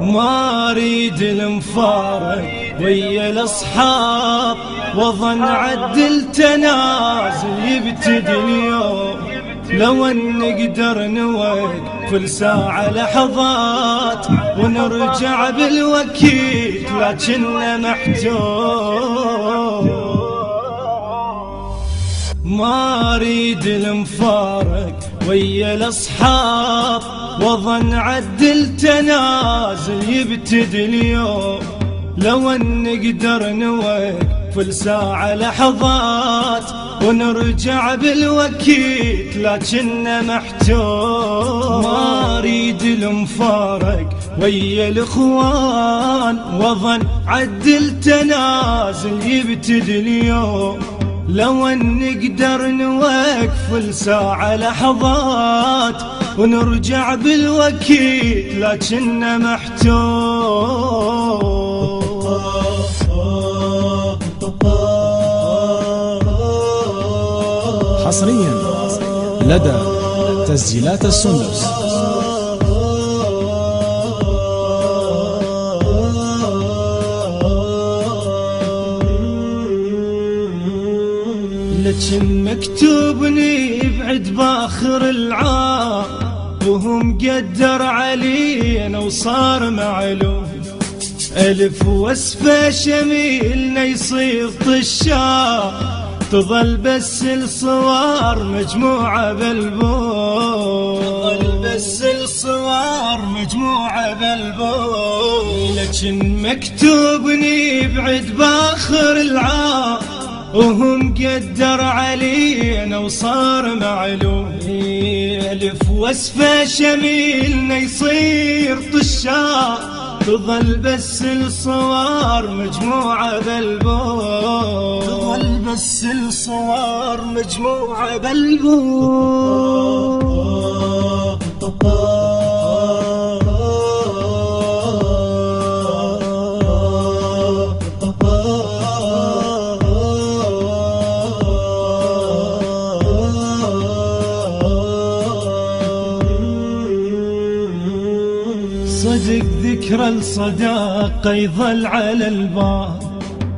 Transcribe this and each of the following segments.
ما اريد المفارق ويا الاصحاب، وظن عدل تنازل يبتدي اليوم. لو ان نقدر نوقف الساعة لحظات ونرجع بالوكيل، لكننا محتوم. ما اريد المفارق ويا الاصحاب، وظن عدل تنازل يبتدي اليوم. لو ان نقدر نوقف الساعة لحظات ونرجع بالوكيل، لكننا محتوم. ما اريد المفارق ويا الاخوان، وظن عدل تنازل يبتدي اليوم. لو ان نقدر نوقف الساعة لحظات ونرجع بالوكيل، لكننا محتوم. حصريا لدى تسجيلات السندس. لكن مكتوبني بعد باخر العام، وهم قدر علينا وصار معلوم. ألف وصفة شميلنا يصير طشاق، تظل بس الصور مجموعة بالبوم. تظل بس الصور مجموعة بالبوم. لكن مكتوبني بعد باخر العام، وهم قدر علينا وصار معلوم. ألف وصفة شميلنا يصير طشاق، تظل بس الصور مجموعة بالبوم. تظل بس الصور مجموعة بالبوم. صدق ذكرى الصداقة يظل على البال،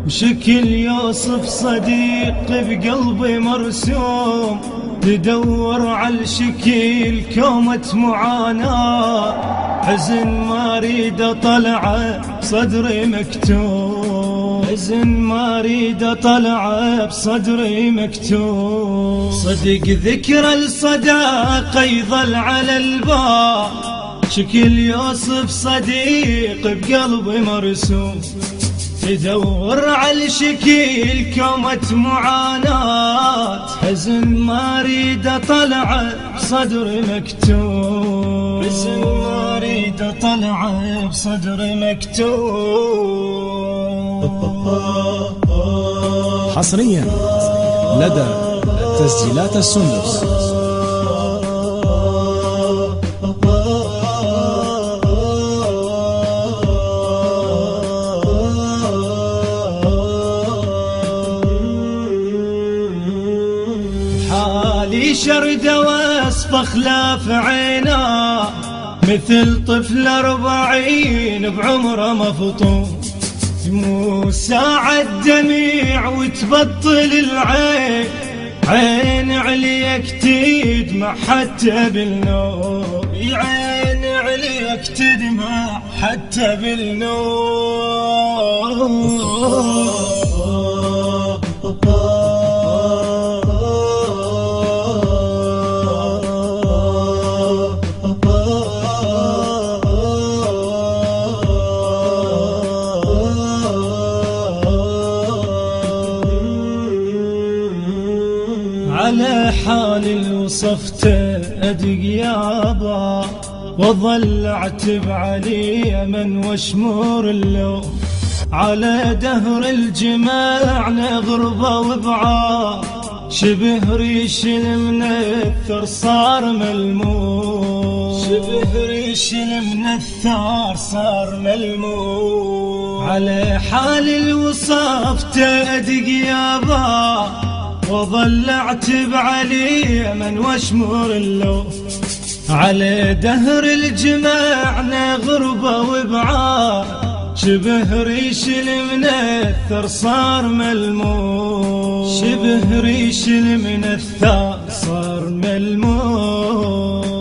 وشكل يوصف صديق بقلبي مرسوم. تدور على الشكل كومة معاناة، حزن ما اريد اطلعه بصدري مكتوم. حزن ما اريد اطلعه بصدري مكتوم. صدق ذكرى الصداقة يظل على البال، شكل يوصف صديق بقلبي مرسوم. تدور على الشكل كومة معاناة، حزن ما اريد اطلعه بصدري مكتوم. حزن ما اريد اطلعه بصدري مكتوم. حصريا لدى تسجيلات السندس. حالي شرد وصف خلاف عينا، مثل طفل 40 بعمره مفطوم. مو ساعة دميع وتبطل العين، عين عليك تدمع حتى بالنوم. عين عليك تدمع حتى بالنوم. على حالي اللي وصفته أدق يابا، وظل أعتب علي من واشمور اللوم. على دهر الجماع نغربة وبعاد، شبه ريش المنثر صار ملموم. شبه ريش المنثر صار ملموم. على حالي اللي وصفته أدق يابا، وظل اعتب علي من واشمر اللوم. على دهر الجماعنا غربة وبعاد، شبه ريش المنثر صار ملموس، شبه ريش المنثر صار ملموس.